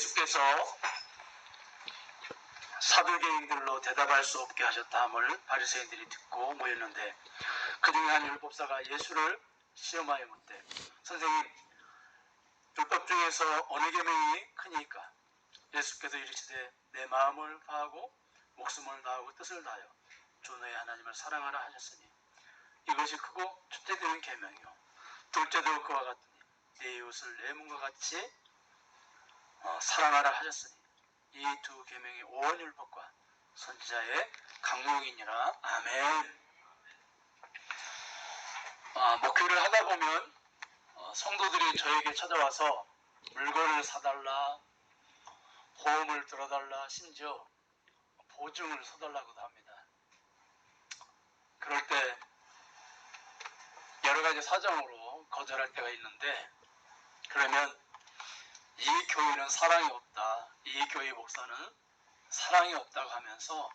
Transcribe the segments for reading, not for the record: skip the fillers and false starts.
예수께서 사두개인들로 대답할 수 없게 하셨다함을 바리새인들이 듣고 모였는데, 그 중에 한 율법사가 예수를 시험하여 묻되, 선생님, 율법 중에서 어느 계명이 크니까? 예수께서 이르시되, 내 마음을 다하고 목숨을 다하고 뜻을 다하여 주 너의 하나님을 사랑하라 하셨으니 이것이 크고 첫째 되는 계명이요, 둘째도 그와 같으니 내 이웃을 내 몸과 같이 사랑하라 하셨으니 이 두 계명이 온 율법과 선지자의 강목이니라. 아멘. 목회를 하다 보면 성도들이 저에게 찾아와서 물건을 사달라, 보험을 들어달라, 심지어 보증을 서달라고도 합니다. 그럴 때 여러 가지 사정으로 거절할 때가 있는데, 그러면 이 교회는 사랑이 없다, 이 교회 목사는 사랑이 없다고 하면서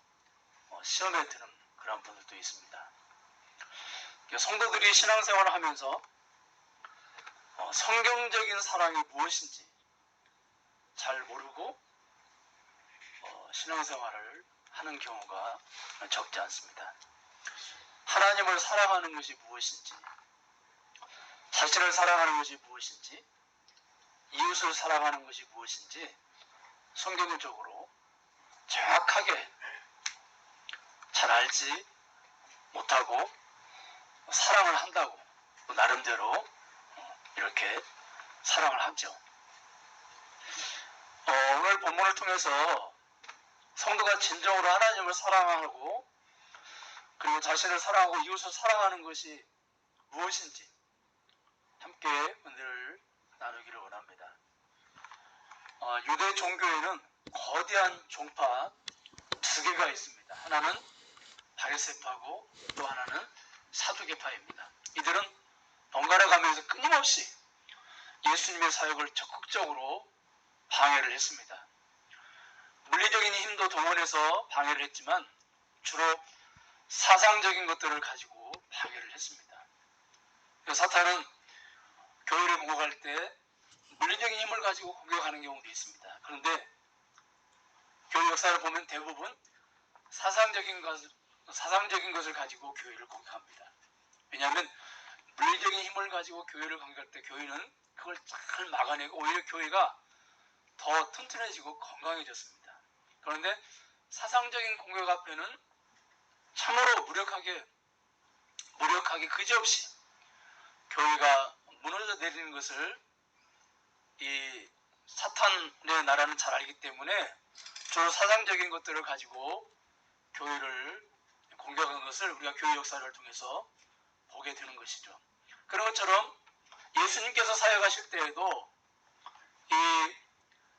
시험에 드는 그런 분들도 있습니다. 성도들이 신앙생활을 하면서 성경적인 사랑이 무엇인지 잘 모르고 신앙생활을 하는 경우가 적지 않습니다. 하나님을 사랑하는 것이 무엇인지, 자신을 사랑하는 것이 무엇인지, 이웃을 사랑하는 것이 무엇인지 성경적으로 정확하게 잘 알지 못하고 사랑을 한다고 나름대로 이렇게 사랑을 하죠. 오늘 본문을 통해서 성도가 진정으로 하나님을 사랑하고 그리고 자신을 사랑하고 이웃을 사랑하는 것이 무엇인지 함께 은혜를 나누기를 원합니다. 유대 종교에는 거대한 종파 두 개가 있습니다. 하나는 바리새파고 또 하나는 사두개파입니다. 이들은 번갈아 가면서 끊임없이 예수님의 사역을 적극적으로 방해를 했습니다. 물리적인 힘도 동원해서 방해를 했지만 주로 사상적인 것들을 가지고 방해를 했습니다. 사탄은 교회를 공격할 때 물리적인 힘을 가지고 공격하는 경우도 있습니다. 그런데 교회 역사를 보면 대부분 사상적인 것을 가지고 교회를 공격합니다. 왜냐하면 물리적인 힘을 가지고 교회를 공격할 때 교회는 그걸 잘 막아내고 오히려 교회가 더 튼튼해지고 건강해졌습니다. 그런데 사상적인 공격 앞에는 참으로 무력하게 그지없이 교회가 무너져 내리는 것을 이 사탄의 나라는 잘 알기 때문에 주로 사상적인 것들을 가지고 교회를 공격한 것을 우리가 교회 역사를 통해서 보게 되는 것이죠. 그런 것처럼 예수님께서 사역하실 때에도 이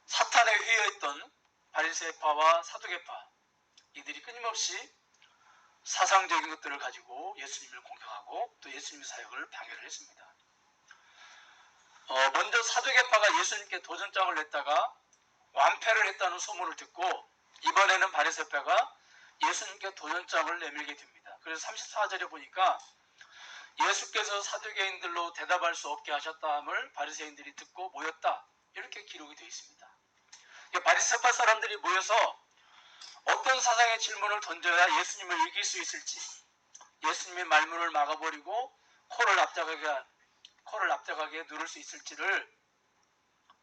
사탄에 휘여있던 바리새파와 사두개파, 이들이 끊임없이 사상적인 것들을 가지고 예수님을 공격하고 또 예수님의 사역을 방해를 했습니다. 먼저 사두개파가 예수님께 도전장을 냈다가 완패를 했다는 소문을 듣고 이번에는 바리새파가 예수님께 도전장을 내밀게 됩니다. 그래서 34절에 보니까 예수께서 사두개인들로 대답할 수 없게 하셨다함을 바리새인들이 듣고 모였다, 이렇게 기록이 되어 있습니다. 바리새파 사람들이 모여서 어떤 사상의 질문을 던져야 예수님을 이길 수 있을지, 예수님의 말문을 막아버리고 코를 납작하게 누를 수 있을지를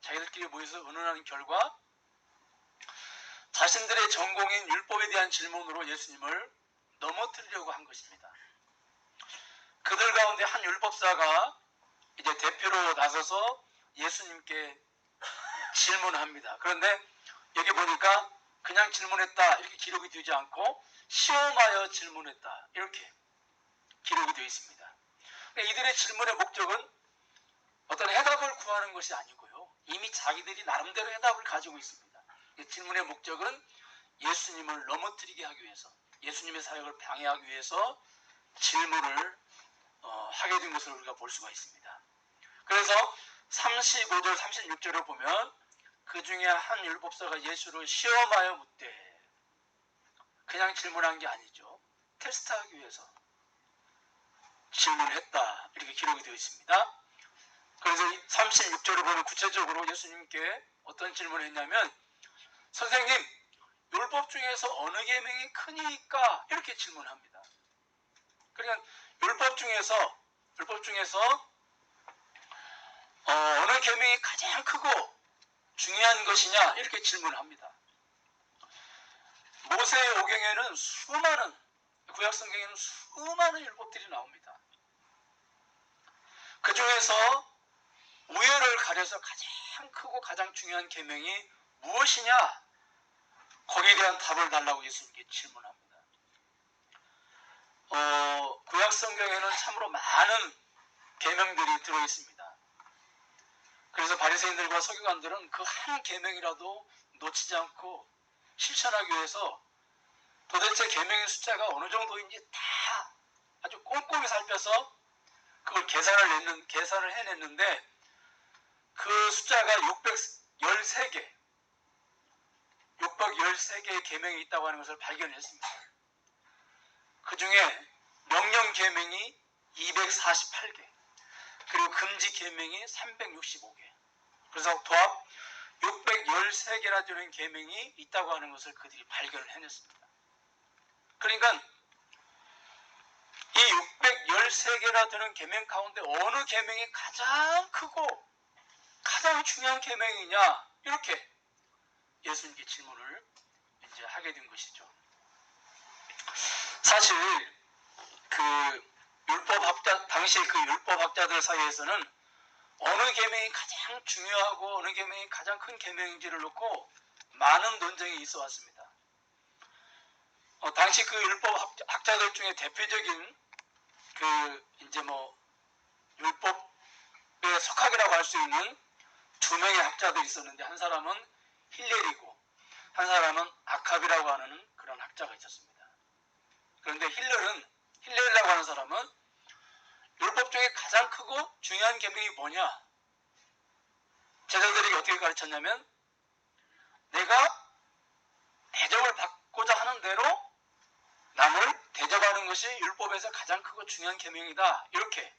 자기들끼리 모여서 의논하는 결과 자신들의 전공인 율법에 대한 질문으로 예수님을 넘어뜨리려고 한 것입니다. 그들 가운데 한 율법사가 이제 대표로 나서서 예수님께 질문합니다. 그런데 여기 보니까 그냥 질문했다 이렇게 기록이 되지 않고 시험하여 질문했다 이렇게 기록이 되어 있습니다. 이들의 질문의 목적은 어떤 해답을 구하는 것이 아니고요, 이미 자기들이 나름대로 해답을 가지고 있습니다. 질문의 목적은 예수님을 넘어뜨리게 하기 위해서, 예수님의 사역을 방해하기 위해서 질문을 하게 된 것을 우리가 볼 수가 있습니다. 그래서 35절 36절을 보면 그 중에 한 율법사가 예수를 시험하여 묻되, 그냥 질문한 게 아니죠, 테스트하기 위해서 질문했다 이렇게 기록이 되어 있습니다. 그래서 36절을 보면 구체적으로 예수님께 어떤 질문을 했냐면 선생님 율법 중에서 어느 계명이 크니까 이렇게 질문합니다. 그러니까 율법 중에서 어느 계명이 가장 크고 중요한 것이냐 이렇게 질문합니다. 모세의 오경에는 구약성경에는 수많은 율법들이 나옵니다. 그 중에서 우열을 가려서 가장 크고 가장 중요한 계명이 무엇이냐? 거기에 대한 답을 달라고 예수님께 질문합니다. 구약성경에는 참으로 많은 계명들이 들어있습니다. 그래서 바리새인들과 서기관들은 그 한 계명이라도 놓치지 않고 실천하기 위해서 도대체 계명의 숫자가 어느 정도인지 다 아주 꼼꼼히 살펴서 그걸 계산을 해냈는데 그 숫자가 613개의 계명이 있다고 하는 것을 발견했습니다. 그 중에 명령 계명이 248개, 그리고 금지 계명이 365개. 그래서 도합 613개나 되는 계명이 있다고 하는 것을 그들이 발견을 해냈습니다. 그러니까 이 613개나 되는 계명 가운데 어느 계명이 가장 크고 가장 중요한 계명이냐 이렇게 예수님께 질문을 이제 하게 된 것이죠. 사실 당시에 그 율법학자들 사이에서는 어느 계명이 가장 중요하고 어느 계명이 가장 큰 계명인지를 놓고 많은 논쟁이 있어 왔습니다. 당시 그 율법학자들 중에 대표적인 율법의 석학이라고 할 수 있는 두 명의 학자들이 있었는데 한 사람은 힐렐이고 한 사람은 아캅이라고 하는 그런 학자가 있었습니다. 그런데 힐렐이라고 하는 사람은 율법 중에 가장 크고 중요한 계명이 뭐냐? 제자들에게 어떻게 가르쳤냐면 내가 대접을 받고자 하는 대로 남을 대접하는 것이 율법에서 가장 크고 중요한 계명이다 이렇게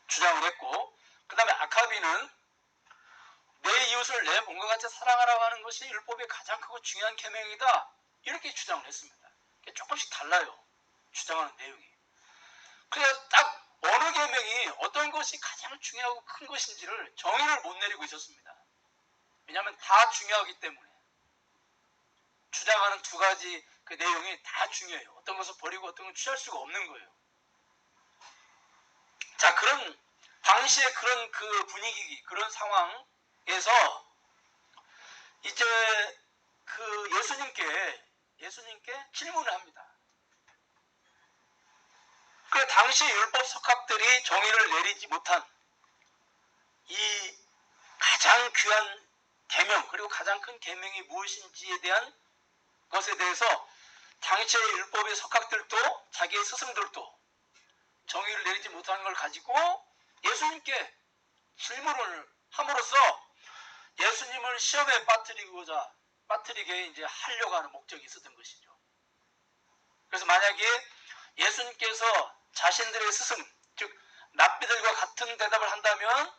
주장을 했고, 그 다음에 아캅이는 내 이웃을 내 몸과 같이 사랑하라고 하는 것이 율법의 가장 크고 중요한 계명이다 이렇게 주장을 했습니다. 조금씩 달라요, 주장하는 내용이. 그래서 딱 어느 계명이 어떤 것이 가장 중요하고 큰 것인지를 정의를 못 내리고 있었습니다. 왜냐하면 다 중요하기 때문에 주장하는 두 가지 그 내용이 다 중요해요. 어떤 것을 버리고 어떤 걸 취할 수가 없는 거예요. 자, 그런 당시에 그런 그 분위기, 그런 상황에서 이제 그 예수님께 질문을 합니다. 그 당시 율법 석학들이 정의를 내리지 못한 이 가장 귀한 계명, 그리고 가장 큰 계명이 무엇인지에 대한 것에 대해서 당시의 율법의 석학들도 자기의 스승들도 정의를 내리지 못하는 걸 가지고 예수님께 질문을 함으로써 예수님을 시험에 빠뜨리게 이제 하려고 하는 목적이 있었던 것이죠. 그래서 만약에 예수님께서 자신들의 스승, 즉 랍비들과 같은 대답을 한다면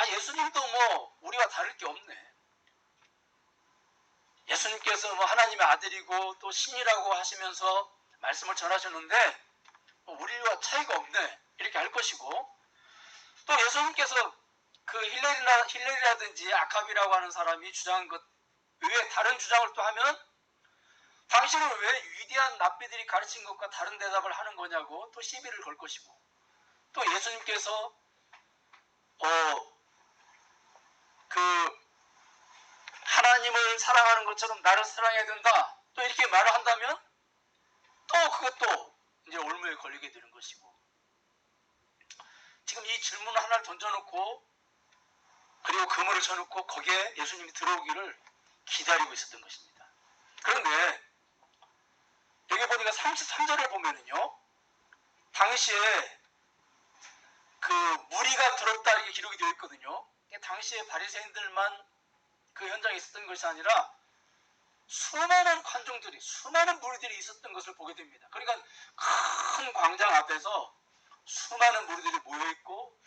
예수님도 뭐 우리와 다를 게 없네. 예수님께서 뭐 하나님의 아들이고 또 신이라고 하시면서 말씀을 전하셨는데 우리와 차이가 없네 이렇게 할 것이고, 또 예수님께서 그 힐렐이라든지 아캅이라고 하는 사람이 주장한 것 외에 다른 주장을 또 하면 당신은 왜 위대한 랍비들이 가르친 것과 다른 대답을 하는 거냐고 또 시비를 걸 것이고, 또 예수님께서 하나님을 사랑하는 것처럼 나를 사랑해야 된다 또 이렇게 말을 한다면 또 그것도 이제 올무에 걸리게 되는 것이고, 지금 이 질문 하나를 던져놓고 그리고 그물을 쳐놓고 거기에 예수님이 들어오기를 기다리고 있었던 것입니다. 그런데 여기 보니까 33절을 보면은요, 당시에 그 무리가 들었다 이렇게 기록이 되어 있거든요. 당시에 바리새인들만 그 현장에 있었던 것이 아니라 수많은 관중들이, 수많은 무리들이 있었던 것을 보게 됩니다. 그러니까 큰 광장 앞에서 수많은 무리들이 모여있고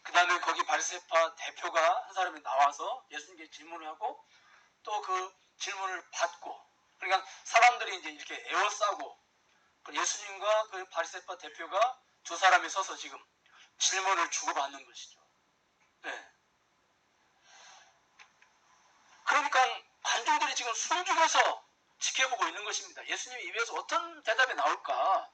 그 다음에 거기 바리새파 대표가 한 사람이 나와서 예수님께 질문을 하고 또 그 질문을 받고, 그러니까 사람들이 이제 이렇게 에워싸고 예수님과 그 바리새파 대표가 두 사람이 서서 지금 질문을 주고받는 것이죠. 네. 그러니까 관중들이 지금 숨죽여서 지켜보고 있는 것입니다. 예수님 입에서 어떤 대답이 나올까?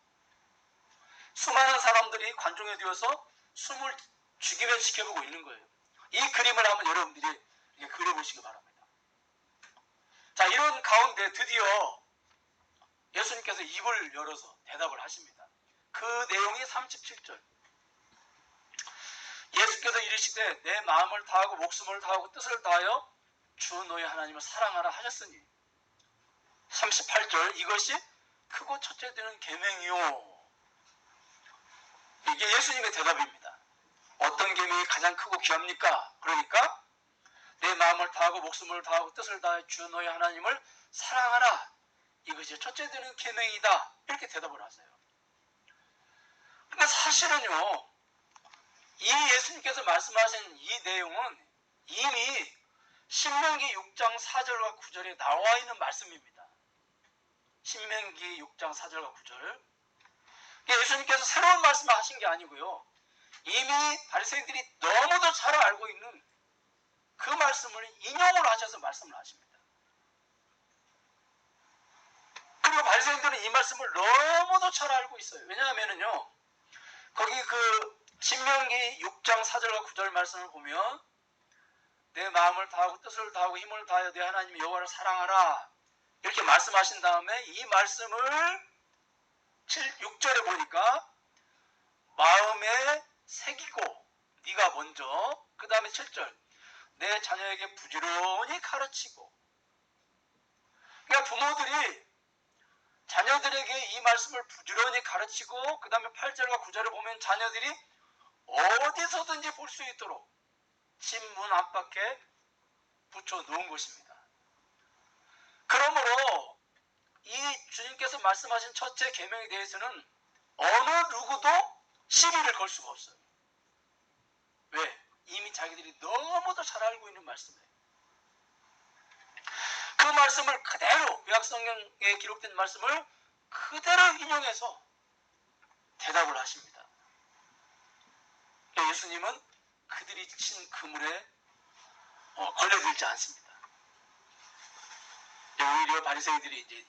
수많은 사람들이 관중에 들어서 숨을 죽이며 지켜보고 있는 거예요. 이 그림을 한번 여러분들이 그려보시기 바랍니다. 자, 이런 가운데 드디어 예수님께서 입을 열어서 대답을 하십니다. 그 내용이 37절. 예수께서 이르시되 내 마음을 다하고 목숨을 다하고 뜻을 다하여 주 너희 하나님을 사랑하라 하셨으니. 38절. 이것이 크고 첫째 되는 계명이요. 이게 예수님의 대답입니다. 어떤 계명이 가장 크고 귀합니까? 그러니까 내 마음을 다하고 목숨을 다하고 뜻을 다하여 주 너희 하나님을 사랑하라. 이것이 첫째 되는 계명이다. 이렇게 대답을 하세요. 근데 사실은요, 이 예수님께서 말씀하신 이 내용은 이미 신명기 6장 4절과 9절에 나와 있는 말씀입니다. 신명기 6장 4절과 9절. 예수님께서 새로운 말씀을 하신 게 아니고요, 이미 바리새인들이 너무도 잘 알고 있는 그 말씀을 인용을 하셔서 말씀을 하십니다. 그리고 바리새인들은 이 말씀을 너무도 잘 알고 있어요. 왜냐하면요, 거기 그 신명기 6장 4절과 9절 말씀을 보면 내 마음을 다하고 뜻을 다하고 힘을 다하여 내 하나님 여호와를 사랑하라 이렇게 말씀하신 다음에 이 말씀을 6절에 보니까 마음에 새기고 네가 먼저, 그 다음에 7절 내 자녀에게 부지런히 가르치고. 그러니까 부모들이 자녀들에게 이 말씀을 부지런히 가르치고, 그 다음에 8절과 9절을 보면 자녀들이 어디서든지 볼 수 있도록 집 문 안팎에 붙여 놓은 것입니다. 그러므로 이 주님께서 말씀하신 첫째 계명에 대해서는 어느 누구도 시비를 걸 수가 없어요. 왜? 이미 자기들이 너무도 잘 알고 있는 말씀이에요. 그 말씀을 그대로, 구약성경에 기록된 말씀을 그대로 인용해서 대답을 하십니다. 예수님은 그들이 친 그물에 걸려들지 않습니다. 오히려 바리새인들이 이제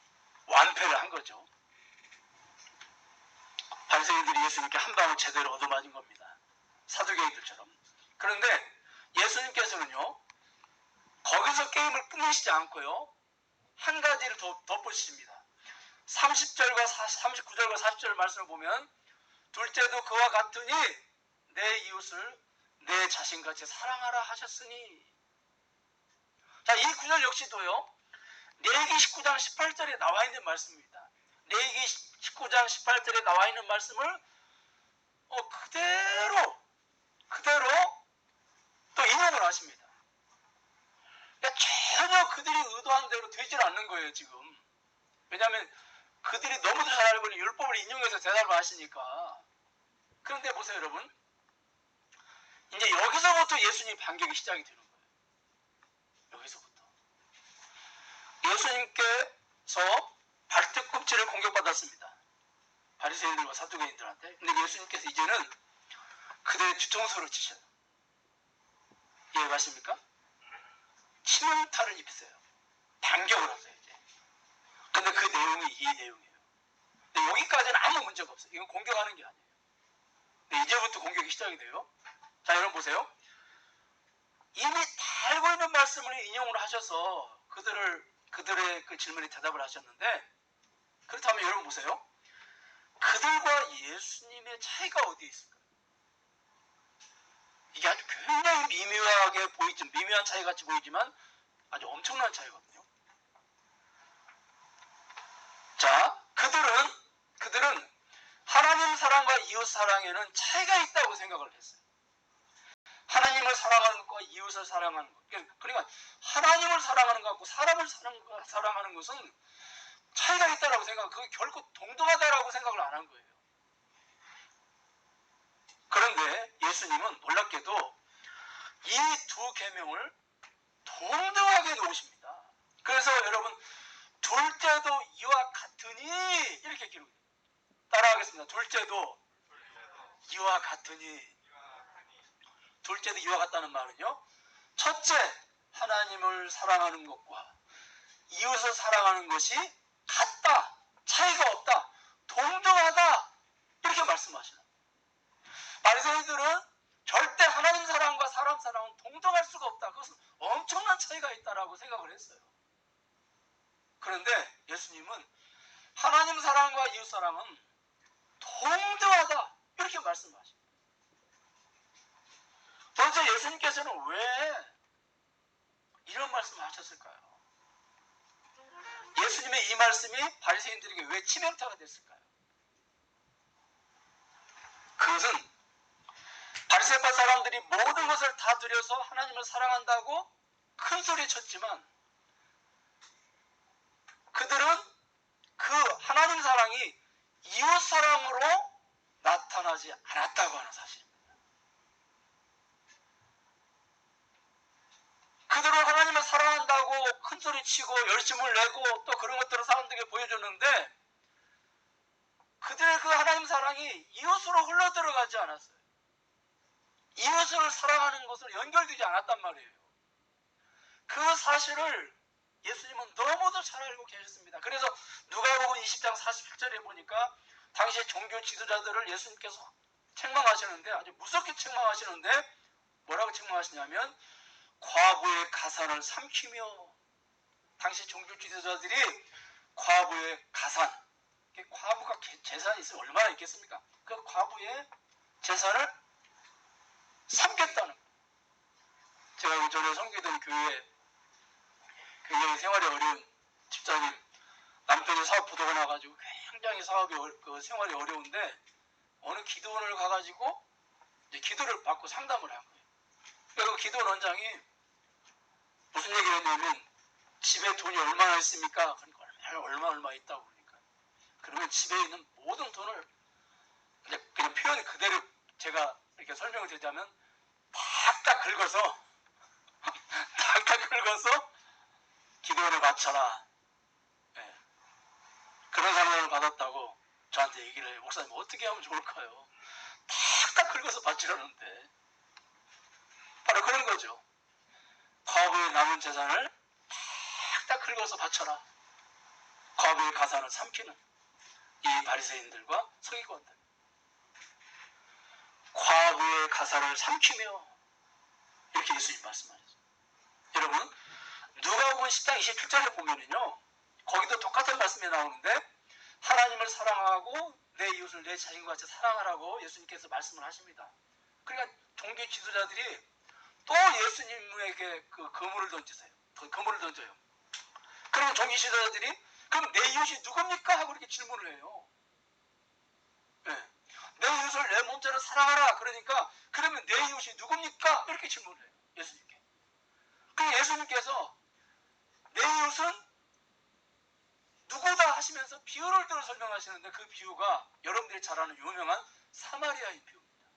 완패를 한 거죠. 바리새인들이 예수님께 한 방울 제대로 얻어맞은 겁니다. 사두개인들처럼. 그런데 예수님께서는요, 거기서 게임을 끝내시지 않고요, 한 가지를 더 덧붙이십니다. 30절과 39절과 40절 말씀을 보면 둘째도 그와 같으니 내 이웃을 내 자신같이 사랑하라 하셨으니. 자, 이 구절 역시도요, 레위기 19장 18절에 나와 있는 말씀입니다. 레위기 19장 18절에 나와 있는 말씀을 그대로 또 인용을 하십니다. 그러니까 전혀 그들이 의도한 대로 되질 않는 거예요, 지금. 왜냐하면 그들이 너무도 잘 알고 있는 율법을 인용해서 대답을 하시니까. 그런데 보세요, 여러분. 이제 여기서부터 예수님 반격이 시작이 되는 거예요. 여기서부터. 예수님께서 발등꿈치를 공격받았습니다. 바리새인들과 사두개인들한테. 근데 예수님께서 이제는 그들의 뒤통수를 치셔요. 이해가십니까? 치명타를 입히세요. 반격을 하세요, 이제. 근데 그 내용이 이 내용이에요. 근데 여기까지는 아무 문제가 없어요. 이건 공격하는 게 아니에요. 근데 이제부터 공격이 시작이 돼요. 자, 여러분 보세요. 이미 다 알고 있는 말씀을 인용을 하셔서 그들의 그 질문에 대답을 하셨는데, 그렇다면 여러분 보세요. 그들과 예수님의 차이가 어디에 있을까요? 이게 아주 굉장히 미묘하게 보이지만, 미묘한 차이 같이 보이지만 아주 엄청난 차이거든요. 자, 그들은 하나님 사랑과 이웃 사랑에는 차이가 있다고 생각을 했어요. 하나님을 사랑하는 것과 이웃을 사랑하는 것. 그러니까 하나님을 사랑하는 것과 사람을 사랑하는 것은 차이가 있다라고 생각하고, 그게 결코 동등하다라고 생각을 안 한 거예요. 그런데 예수님은 놀랍게도 이 두 계명을 동등하게 놓으십니다. 그래서 여러분, 둘째도 이와 같으니 이렇게 기록해요. 따라하겠습니다. 둘째도 이와 같으니. 둘째도 이와 같다는 말은요, 첫째, 하나님을 사랑하는 것과 이웃을 사랑하는 것이 같다, 차이가 없다, 동등하다, 이렇게 말씀하시는. 바리새인들은 절대 하나님 사랑과 사람 사랑은 동등할 수가 없다, 그것은 엄청난 차이가 있다라고 생각을 했어요. 그런데 예수님은 하나님 사랑과 이웃 사랑은 동등하다, 이렇게 말씀하십니다. 도대체 예수님께서는 왜 이런 말씀을 하셨을까요? 예수님의 이 말씀이 바리새인들에게 왜 치명타가 됐을까요? 그것은 바리새파 사람들이 모든 것을 다 들여서 하나님을 사랑한다고 큰 소리 쳤지만, 그들은 그 하나님 사랑이 이웃 사랑으로 나타나지 않았다고 하는 사실입니다. 그들은 하나님을 사랑한다고 큰 소리 치고 열심을 내고 또 그런 것들을 사람들에게 보여줬는데, 그들의 그 하나님 사랑이 이웃으로 흘러들어가지 않았어요. 이웃을 사랑하는 것으로 연결되지 않았단 말이에요. 그 사실을 예수님은 너무도 잘 알고 계셨습니다. 그래서 누가복음 20장 47절에 보니까 당시 종교 지도자들을 예수님께서 책망하시는데, 아주 무섭게 책망하시는데, 뭐라고 책망하시냐면 과부의 가산을 삼키며. 당시 종교 지도자들이 과부의 가산, 과부가 재산이 있으면 얼마나 있겠습니까? 그 과부의 재산을 삼겠다는 거예요. 제가 전에 섬기던 교회에 굉장히 생활이 어려운 집사님, 남편이 사업 부도가 나가지고 굉장히 생활이 어려운데, 어느 기도원을 가가지고 이제 기도를 받고 상담을 한 거예요. 그래서 그 기도원 원장이 무슨 얘기를 했냐면, 집에 돈이 얼마나 있습니까? 그러니까 얼마 있다고. 그러니까 그러면 집에 있는 모든 돈을 그냥 표현 그대로 제가 이렇게 설명을 드리자면 탁탁 긁어서 탁탁 긁어서 기도원에 바쳐라. 네. 그런 상담을 받았다고 저한테 얘기를 해요. 목사님 어떻게 하면 좋을까요? 탁탁 긁어서 바치라는데. 바로 그런 거죠. 과부의 남은 재산을 탁탁 긁어서 바쳐라. 과부의 가산을 삼키는 이 바리새인들과 서기관들. 과부의 가산을 삼키며, 이렇게 예수님 말씀하셨어요. 여러분, 누가복음 10장 27절에 보면은요, 거기도 똑같은 말씀이 나오는데, 하나님을 사랑하고 내 이웃을 내 자신과 같이 사랑하라고 예수님께서 말씀을 하십니다. 그러니까 종교 지도자들이 또 예수님에게 그 거물을 던지세요. 거물을 던져요. 그러면 종교 지도자들이 그럼 내 이웃이 누굽니까? 하고 이렇게 질문을 해요. 네. 내 이웃을 내 몸처럼 사랑하라. 그러니까 그러면 내 이웃이 누굽니까? 이렇게 질문을 해요. 예수님께. 그 예수님께서 내 이웃은 누구다 하시면서 비유를 들어 설명하시는데, 그 비유가 여러분들이 잘 아는 유명한 사마리아인 비유입니다.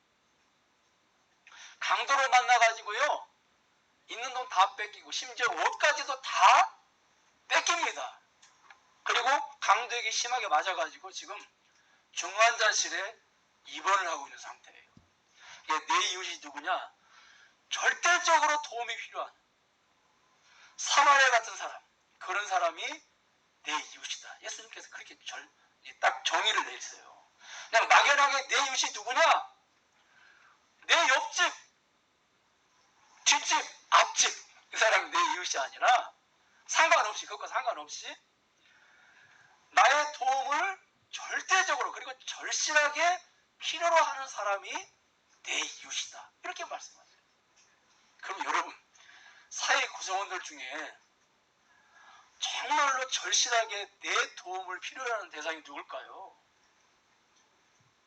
강도를 만나가지고요, 있는 돈 다 뺏기고 심지어 옷까지도 다 뺏깁니다. 그리고 강도에게 심하게 맞아가지고 지금 중환자실에 입원을 하고 있는 상태예요. 내 이웃이 누구냐? 절대적으로 도움이 필요한 사마리아 같은 사람, 그런 사람이 내 이웃이다. 예수님께서 그렇게 딱 정의를 내리세요. 그냥 막연하게 내 이웃이 누구냐? 내 옆집, 뒷집, 앞집, 그 사람이 내 이웃이 아니라 상관없이, 그것과 상관없이 나의 도움을 절대적으로 그리고 절실하게 필요로 하는 사람이 내 이웃이다. 이렇게 말씀하세요. 그럼 여러분, 사회 구성원들 중에 정말로 절실하게 내 도움을 필요로 하는 대상이 누굴까요?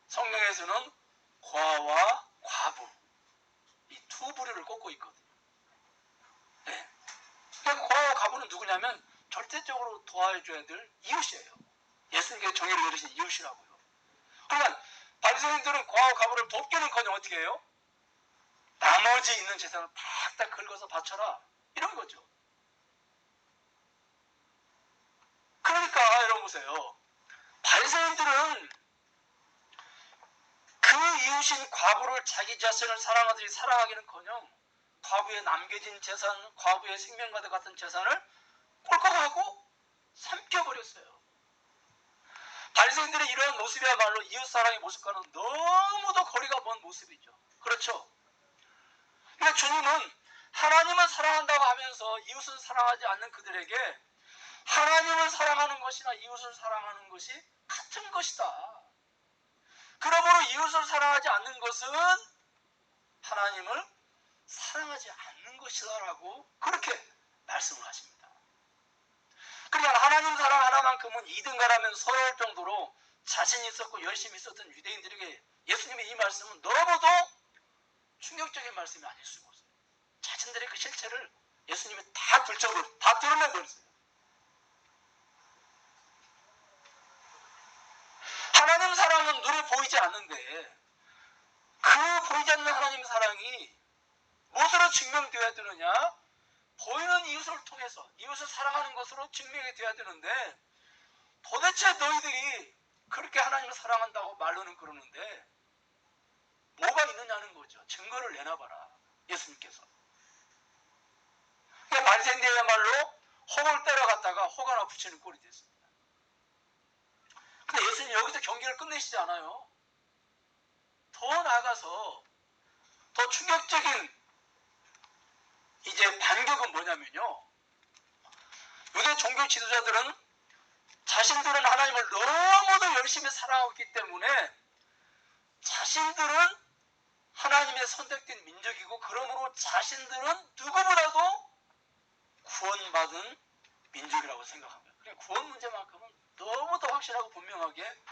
성경에서는 과와 과부, 이 두 부류를 꼽고 있거든요. 네. 그러니까 과와 과부는 누구냐면 절대적으로 도와줘야 될 이웃이에요. 예수님께서 정의를 내리신 이웃이라고요. 그러니까 바리새인들은 고아와 과부를 돕기는커녕 어떻게 해요? 나머지 있는 재산을 탁탁 긁어서 바쳐라, 이런 거죠. 그러니까 여러분 보세요. 바리새인들은 그 이웃인 과부를 자기 자신을 사랑하듯이 사랑하기는커녕 과부의 남겨진 재산, 과부의 생명과도 같은 재산을 꼴깍하고 삼켜버렸어요. 바리새인들의 이러한 모습이야말로 이웃사랑의 모습과는 너무도 거리가 먼 모습이죠. 그렇죠? 그러니까 주님은 하나님을 사랑한다고 하면서 이웃을 사랑하지 않는 그들에게 하나님을 사랑하는 것이나 이웃을 사랑하는 것이 같은 것이다. 그러므로 이웃을 사랑하지 않는 것은 하나님을 사랑하지 않는 것이다라고 그렇게 말씀을 하십니다. 그러니까 하나님 사랑 하나만큼은 2등가라면 서러울 정도로 자신 있었고 열심히 있었던 유대인들에게 예수님의 이 말씀은 너무도 충격적인 말씀이 아닐 수가 없어요. 자신들의 그 실체를 예수님이 다 드러내버렸어요. 하나님 사랑은 눈에 보이지 않는데 그 보이지 않는 하나님 사랑이 무엇으로 증명되어야 되느냐? 보이는 이웃을 통해서 이웃을 사랑하는 것으로 증명이 되어야 되는데 도대체 너희들이 그렇게 하나님을 사랑한다고 말로는 그러는데 뭐가 있느냐는 거죠. 증거를 내놔봐라. 예수님께서. 그러니까 바리새인들이야말로 혹을 때려갔다가 혹 하나 붙이는 꼴이 됐습니다. 근데 예수님 여기서 경기를 끝내시지 않아요. 더 나아가서 더 충격적인 이제 반격은 뭐냐면요. 유대 종교 지도자들은 자신들은 하나님을 너무도 열심히 사랑하기 때문에 자신들은 하나님의 선택된 민족이고 그러므로 자신들은 누구보다도 구원받은 민족이라고 생각합니다. 그러니까 구원 문제만큼은 너무도 확실하고 분명하게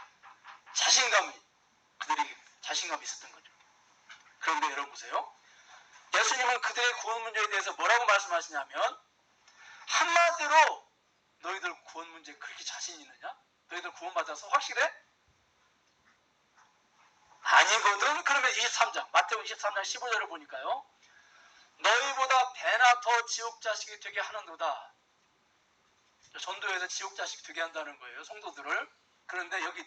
그들이 자신감이 있었던 거죠. 그런데 여러분 보세요. 예수님은 그들의 구원 문제에 대해서 뭐라고 말씀하시냐면 한마디로 너희들 구원 문제에 그렇게 자신 있느냐? 너희들 구원받아서 확실해? 아니거든. 그러면 23장 마태복음 23장 15절을 보니까요. 너희보다 배나 더 지옥 자식이 되게 하는도다. 전도에서 지옥 자식 되게 한다는 거예요. 성도들을. 그런데 여기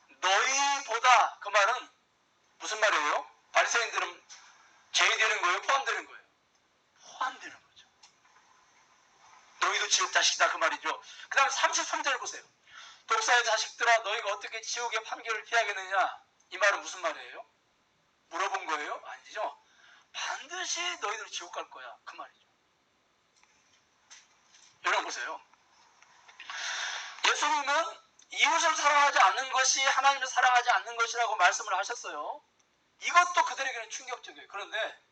너희보다 그 말은 무슨 말이에요? 바리새인들은 제외되는 거예요? 포함되는 거예요? 포함되는 거죠. 너희도 지옥 자식이다 그 말이죠. 그 다음 33절을 보세요. 독사의 자식들아 너희가 어떻게 지옥의 판결을 피하겠느냐? 이 말은 무슨 말이에요? 물어본 거예요? 아니죠. 반드시 너희들 지옥 갈 거야 그 말이죠. 여러분 보세요. 예수님은 이웃을 사랑하지 않는 것이 하나님을 사랑하지 않는 것이라고 말씀을 하셨어요. 이것도 그들에게는 충격적이에요. 그런데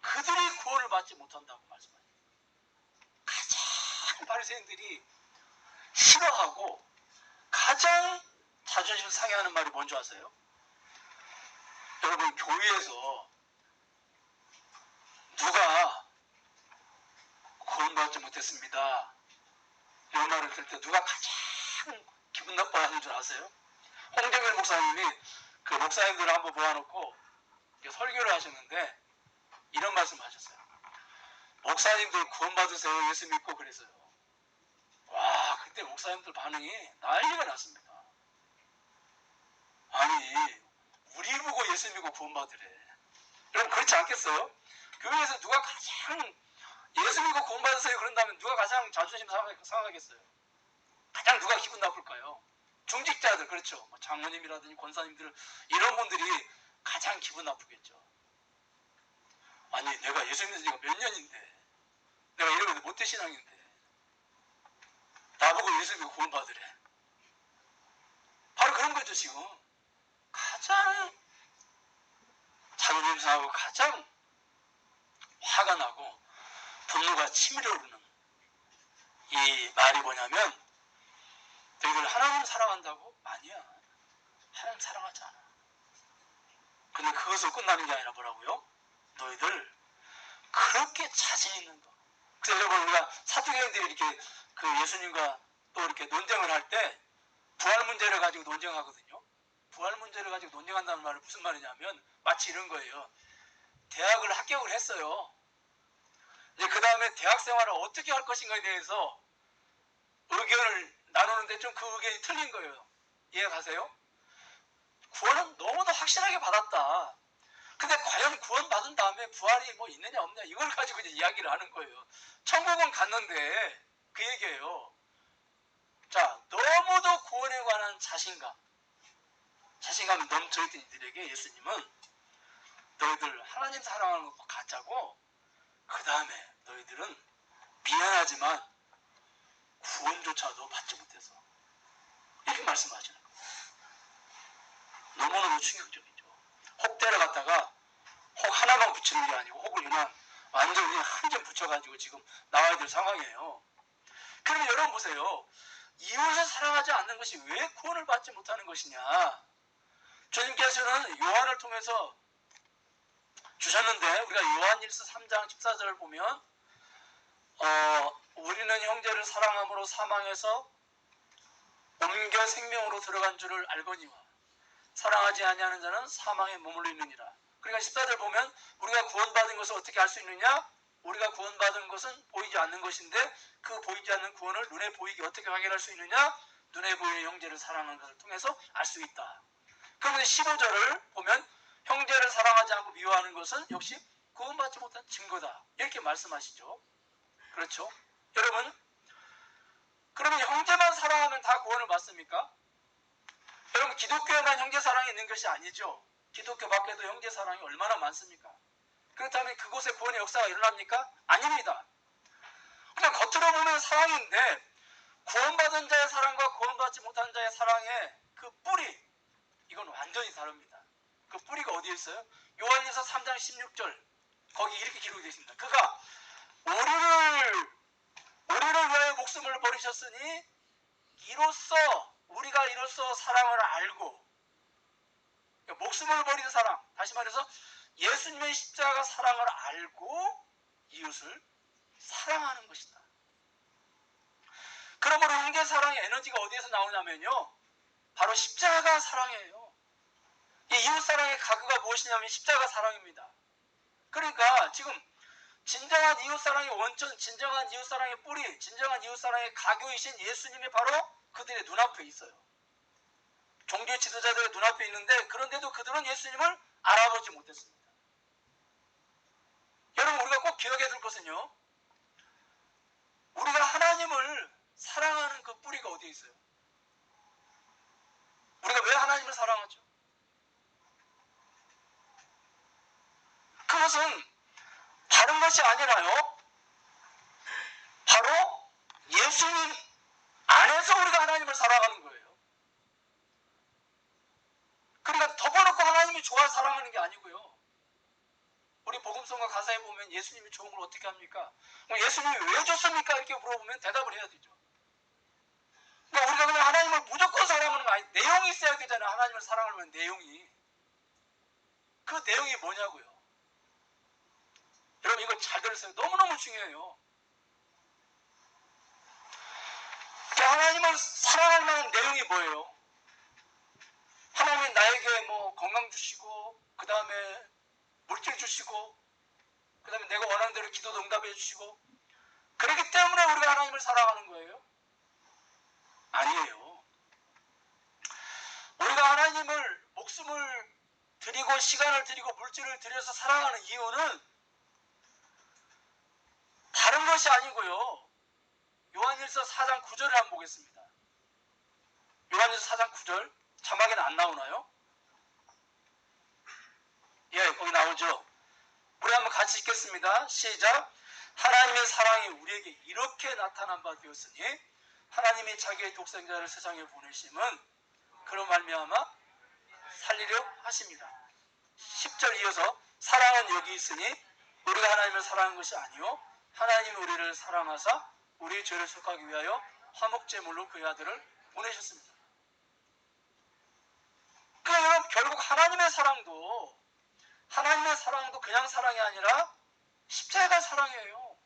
그들이 구원을 받지 못한다고 말씀하세요. 가장 바리새인들이 싫어하고 가장 자존심 상해하는 말이 뭔지 아세요? 여러분 교회에서 누가 구원받지 못했습니다. 이런 말을 들을 때 누가 가장 기분 나빠하는 줄 아세요? 홍정일 목사님이 그 목사님들을 한번 모아놓고 설교를 하셨는데 이런 말씀 하셨어요. 목사님들 구원받으세요. 예수 믿고 그랬어요. 와, 그때 목사님들 반응이 난리가 났습니다. 아니, 우리 보고 예수 믿고 구원받으래. 여러분 그렇지 않겠어요? 교회에서 누가 가장 예수 믿고 구원받으세요 그런다면 누가 가장 자존심 상하겠어요? 가장 누가 기분 나쁠까요? 중직자들, 그렇죠. 장모님이라든지 권사님들 이런 분들이 가장 기분 나쁘겠죠. 아니 내가 예수 믿은 지가 몇 년인데 내가 이러면 모태신앙인데 나보고 예수 믿고 구원받으래. 바로 그런 거죠. 지금 가장 자존심 상하고 가장 화가 나고 분노가 치밀어 오르는 이 말이 뭐냐면 너희들 하나님 사랑한다고? 아니야. 하나님 사랑하지 않아. 근데 그것으로 끝나는 게 아니라 뭐라고요? 너희들 그렇게 자신 있는 거. 그래서 여러분 우리가 사두개인들이 이렇게 그 예수님과 또 이렇게 논쟁을 할 때 부활 문제를 가지고 논쟁하거든요. 부활 문제를 가지고 가지고 논쟁한다는 말은 무슨 말이냐면 마치 이런 거예요. 대학을 합격을 했어요. 이제 그 다음에 대학 생활을 어떻게 할 것인가에 대해서 의견을 나누는데 좀 그 의견이 틀린 거예요. 이해가세요? 구원은 너무도 확실하게 받았다. 근데 과연 구원받은 다음에 부활이 뭐 있느냐 없느냐 이걸 가지고 이제 이야기를 하는 거예요. 천국은 갔는데 그 얘기예요. 자, 너무도 구원에 관한 자신감이 넘쳐있던 이들에게 예수님은 너희들 하나님 사랑하는 것도 가짜고 그 다음에 너희들은 미안하지만 구원조차도 받지 못해서 이렇게 말씀하시는 거예요. 너무너무 충격적이죠. 혹대를 갖다가 혹 하나만 붙이는 게 아니고 혹을 그냥 완전히 한 점 붙여가지고 지금 나와야 될 상황이에요. 그러면 여러분 보세요. 이웃을 사랑하지 않는 것이 왜 구원을 받지 못하는 것이냐. 주님께서는 요한을 통해서 주셨는데 우리가 요한일서 3장 14절을 보면 우리는 형제를 사랑함으로 사망해서 옮겨 생명으로 들어간 줄을 알거니와 사랑하지 아니하는 자는 사망에 머물러 있느니라. 그러니까 14절 보면 우리가 구원받은 것을 어떻게 알 수 있느냐? 우리가 구원받은 것은 보이지 않는 것인데 그 보이지 않는 구원을 눈에 보이게 어떻게 확인할 수 있느냐? 눈에 보이는 형제를 사랑하는 것을 통해서 알 수 있다. 그런데 15절을 보면 형제를 사랑하지 않고 미워하는 것은 역시 구원받지 못한 증거다. 이렇게 말씀하시죠. 그렇죠? 여러분, 그러면 형제만 사랑하면 다 구원을 받습니까? 여러분, 기독교에만 형제 사랑이 있는 것이 아니죠. 기독교 밖에도 형제 사랑이 얼마나 많습니까? 그렇다면 그곳에 구원의 역사가 일어납니까? 아닙니다. 그냥 겉으로 보면 사랑인데 구원받은 자의 사랑과 구원받지 못한 자의 사랑의 그 뿌리, 이건 완전히 다릅니다. 그 뿌리가 어디에 있어요? 요한일서 3장 16절 거기 이렇게 기록이 되어 있습니다. 그가 우리를 위하여 목숨을 버리셨으니 우리가 이로써 사랑을 알고, 목숨을 버리는 사랑, 다시 말해서 예수님의 십자가 사랑을 알고 이웃을 사랑하는 것이다. 그러므로 형제 사랑의 에너지가 어디에서 나오냐면요, 바로 십자가 사랑이에요. 이 이웃 사랑의 가구가 무엇이냐면 십자가 사랑입니다. 그러니까 지금 진정한 이웃 사랑의 원천, 진정한 이웃 사랑의 뿌리, 진정한 이웃 사랑의 가교이신 예수님이 바로 그들의 눈앞에 있어요. 종교 지도자들의 눈앞에 있는데 그런데도 그들은 예수님을 알아보지 못했습니다. 여러분, 우리가 꼭 기억해야 될 것은요, 우리가 하나님을 사랑하는 그 뿌리가 어디에 있어요? 우리가 왜 하나님을 사랑하죠? 그것은 다른 것이 아니라요, 바로 예수님 안에서 우리가 하나님을 사랑하는 거예요. 그러니까 덮어놓고 하나님이 좋아 사랑하는 게 아니고요. 우리 복음성과 가사에 보면 예수님이 좋은 걸 어떻게 합니까? 예수님이 왜 좋습니까? 이렇게 물어보면 대답을 해야 되죠. 그러니까 우리가 그냥 하나님을 무조건 사랑하는 거 아니에요. 내용이 있어야 되잖아요. 하나님을 사랑하려면 내용이. 그 내용이 뭐냐고요. 여러분, 이거 잘 들으세요. 너무너무 중요해요. 하나님을 사랑할 만한 내용이 뭐예요? 하나님이 나에게 뭐 건강 주시고, 그 다음에 물질 주시고, 그 다음에 내가 원하는 대로 기도도 응답해 주시고, 그렇기 때문에 우리가 하나님을 사랑하는 거예요? 아니에요. 우리가 하나님을 목숨을 드리고 시간을 드리고 물질을 들여서 사랑하는 이유는 다른 것이 아니고요. 요한일서 4장 9절을 한번 보겠습니다. 요한일서 4장 9절 자막에는 안 나오나요? 예, 거기 나오죠. 우리 한번 같이 읽겠습니다. 시작. 하나님의 사랑이 우리에게 이렇게 나타난 바 되었으니 하나님이 자기의 독생자를 세상에 보내심은 그로 말미암아 살리려 하십니다. 10절 이어서 사랑은 여기 있으니 우리가 하나님을 사랑한 것이 아니요 하나님이 우리를 사랑하사 우리의 죄를 속하기 위하여 화목제물로 그의 아들을 보내셨습니다. 그러니까 여러분, 결국 하나님의 사랑도 그냥 사랑이 아니라 십자가 사랑이에요.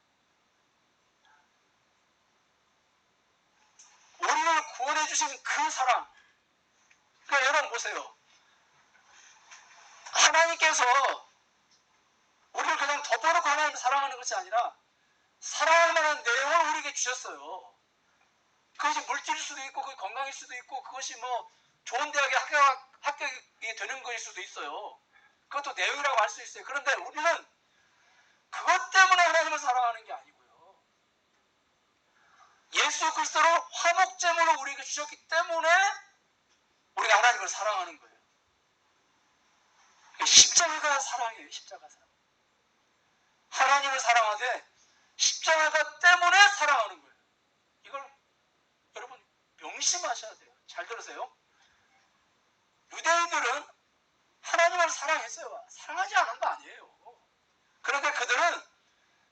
우리를 구원해 주신 그 사랑. 그러니까 여러분 보세요. 하나님께서 우리를 그냥 덮어놓고 하나님을 사랑하는 것이 아니라 사랑할 만한 내용을 우리에게 주셨어요. 그것이 물질일 수도 있고 그것이 건강일 수도 있고 그것이 뭐 좋은 대학에 합격이 되는 것일 수도 있어요. 그것도 내용이라고 할 수 있어요. 그런데 우리는 그것 때문에 하나님을 사랑하는 게 아니고요. 예수 그리스도로 화목제물로 우리에게 주셨기 때문에 우리가 하나님을 사랑하는 거예요. 십자가가 사랑이에요. 십자가 사랑. 하나님을 사랑하되 십자가 때문에 사랑하는 거예요. 이걸 여러분 명심하셔야 돼요. 잘 들으세요. 유대인들은 하나님을 사랑했어요. 사랑하지 않은 거 아니에요. 그런데 그들은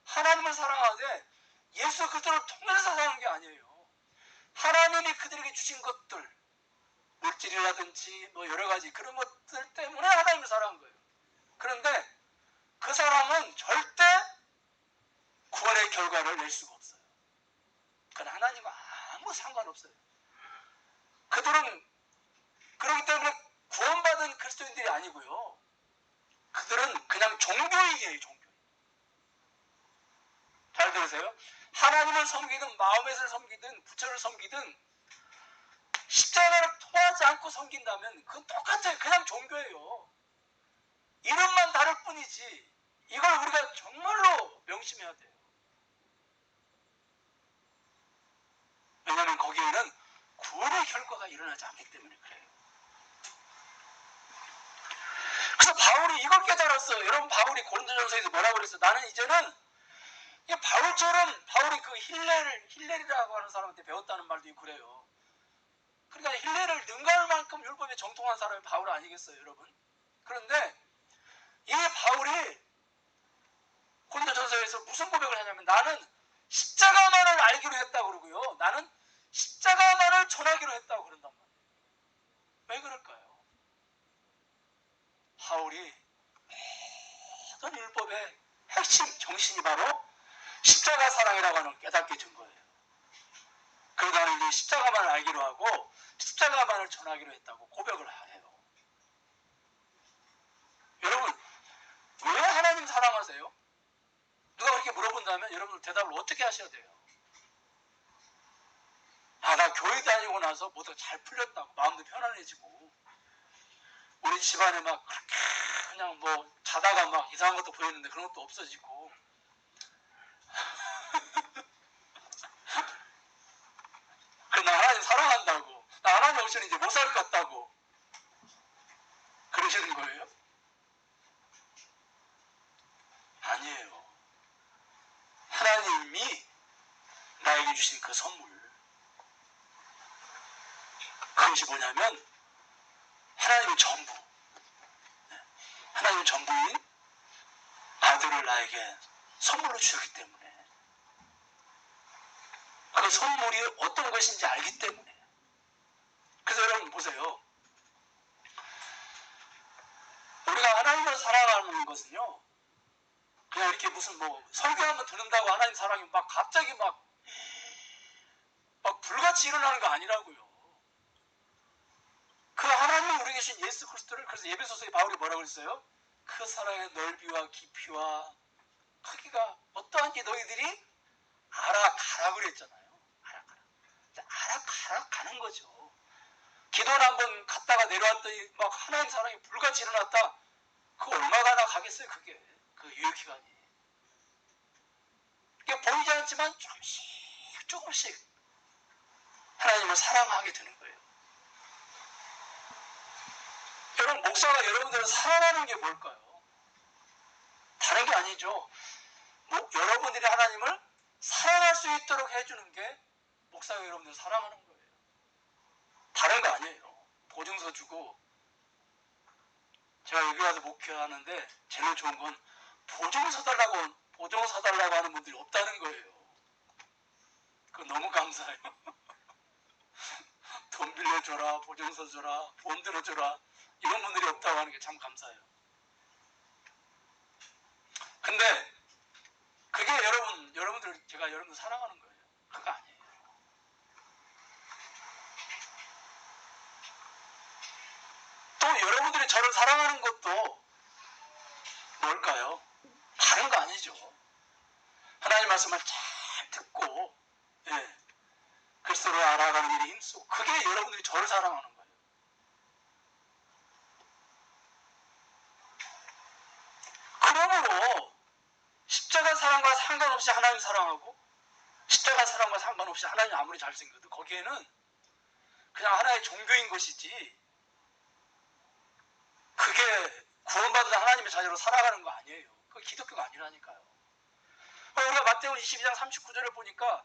하나님을 사랑하되 예수 그리스도를 통해서 사랑하는 게 아니에요. 하나님이 그들에게 주신 것들, 물질이라든지 뭐 여러 가지 그런 것들 때문에 하나님을 사랑한 거예요. 그런데 그 사람은 절대 구원의 결과를 낼 수가 없어요. 그건 하나님과 아무 상관없어요. 그들은 그렇기 때문에 구원받은 그리스도인들이 아니고요. 그들은 그냥 종교인이에요. 종교인. 잘 들으세요. 하나님을 섬기든 마음에서 섬기든 부처를 섬기든 십자가를 통하지 않고 섬긴다면 그건 똑같아요. 그냥 종교예요. 이름만 다를 뿐이지 이걸 우리가 정말로 명심해야 돼요. 왜냐하면 거기에는 구원의 결과가 일어나지 않기 때문에 그래요. 그래서 바울이 이걸 깨달았어요. 여러분 바울이 고린도전서에서 뭐라고 그랬어요? 나는 이제는 바울처럼 바울이 그 힐렐이라고 하는 사람한테 배웠다는 말도 있고 그래요. 그러니까 힐렐을 능가할 만큼 율법에 정통한 사람이 바울 아니겠어요, 여러분? 그런데 이 바울이 고린도전서에서 무슨 고백을 하냐면 나는 십자가만을 알기로 했다고 그러고요. 나는 십자가만을 전하기로 했다고 그런단 말이에요. 왜 그럴까요? 바울이 모든 율법의 핵심 정신이 바로 십자가 사랑이라고 하는 걸 깨닫게 준 거예요. 그래서 나는 이제 십자가만을 알기로 하고 십자가만을 전하기로 했다고 고백을 해요. 여러분 왜 하나님 사랑하세요? 누가 그렇게 물어본다면 여러분 대답을 어떻게 하셔야 돼요? 아, 나 교회 다니고 나서 모두가 잘 풀렸다고 마음도 편안해지고 우리 집안에 막 그렇게 그냥 뭐 자다가 막 이상한 것도 보였는데 그런 것도 없어지고 그래 나 하나님 사랑한다고 나 하나님 없이는 이제 못 살 것 같다고 그러시는 거예요? 아니에요. 하나님이 나에게 주신 그 선물 그것이 뭐냐면 하나님의 전부 하나님의 전부인 아들을 나에게 선물로 주셨기 때문에 그 선물이 어떤 것인지 알기 때문에 그래서 여러분 보세요. 우리가 하나님을 사랑하는 것은요 그냥 이렇게 무슨 뭐 설교 한번 듣는다고 하나님 사랑이 막 갑자기 막 불같이 일어나는 거 아니라고요. 그 하나님이 우리에게 주신 예수 그리스도를 그래서 에베소서에 바울이 뭐라고 그랬어요? 그 사랑의 넓이와 깊이와 크기가 어떠한지 너희들이 알아가라 그랬잖아요. 알아가라 가는 거죠. 기도를 한번 갔다가 내려왔더니 막 하나님 사랑이 불같이 일어났다. 그거 얼마나 가겠어요 그게 그 유효기간이. 이게 보이지 않지만 조금씩 하나님을 사랑하게 되는 거예요. 여러분 목사가 여러분들을 사랑하는 게 뭘까요? 다른 게 아니죠. 여러분들이 하나님을 사랑할 수 있도록 해주는 게 목사가 여러분들을 사랑하는 거예요. 다른 거 아니에요. 보증서 주고 제가 여기 와서 목회하는데 제일 좋은 건 보증서 달라고 하는 분들이 없다는 거예요. 그거 너무 감사해요. 돈 빌려줘라, 보증서 줘라, 돈 들어줘라 이런 분들이 없다고 하는 게 참 감사해요. 근데 그게 여러분들 제가 여러분들 사랑하는 거예요. 그거 아니에요. 또 여러분들이 저를 사랑하는 것도 아니죠. 하나님 말씀을 잘 듣고 그리스도를 알아가는 일에 힘쓰고, 그게 여러분들이 저를 사랑하는 거예요. 그러므로 십자가 사랑과 상관없이 하나님 사랑하고, 십자가 사랑과 상관없이 하나님 아무리 잘생겨도 거기에는 그냥 하나의 종교인 것이지, 그게 구원받은 하나님의 자녀로 살아가는 거 아니에요. 그게 기독교가 아니라니까요. 우리가 마태복음 22장 39절을 보니까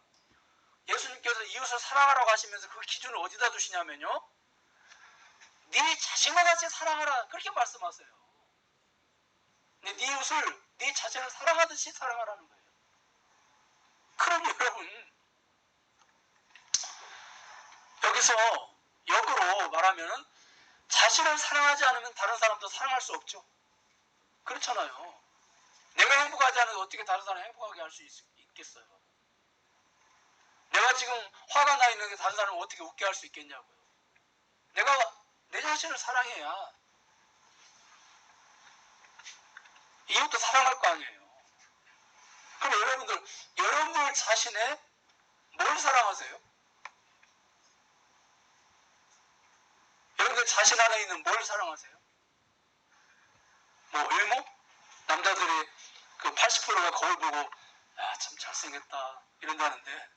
예수님께서 이웃을 사랑하라고 하시면서 그 기준을 어디다 두시냐면요, 네 자신과 같이 사랑하라, 그렇게 말씀하세요. 네 이웃을 네 자신을 사랑하듯이 사랑하라는 거예요. 그럼 여러분, 여기서 역으로 말하면 자신을 사랑하지 않으면 다른 사람도 사랑할 수 없죠. 그렇잖아요. 내가 행복하지 않아도 어떻게 다른 사람 행복하게 할 수 있겠어요. 내가 지금 화가 나 있는데 다른 사람을 어떻게 웃게 할 수 있겠냐고요. 내가 내 자신을 사랑해야 이웃도 사랑할 거 아니에요. 그럼 여러분들 자신의 뭘 사랑하세요? 여러분들 자신 안에 있는 뭘 사랑하세요? 뭐 외모? 남자들이 그 80%가 거울 보고 참 잘생겼다 이런다는데,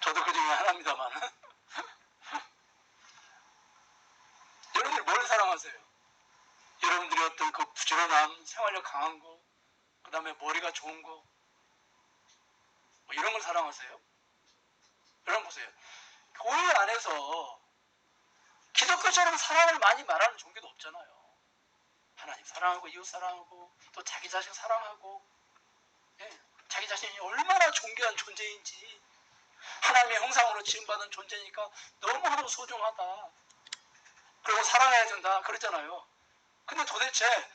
저도 그 중에 하나입니다만 여러분들 뭘 사랑하세요? 여러분들이 어떤 그 부지런함, 생활력 강한 거, 그 다음에 머리가 좋은 거, 뭐 이런 걸 사랑하세요? 여러분 보세요. 교회 안에서 기독교처럼 사랑을 많이 말하는 종교도 없잖아요. 하나님 사랑하고 이웃 사랑하고 또 자기 자신 사랑하고, 자기 자신이 얼마나 존귀한 존재인지, 하나님의 형상으로 지음받은 존재니까 너무너무 소중하다, 그리고 사랑해야 된다 그랬잖아요. 근데 도대체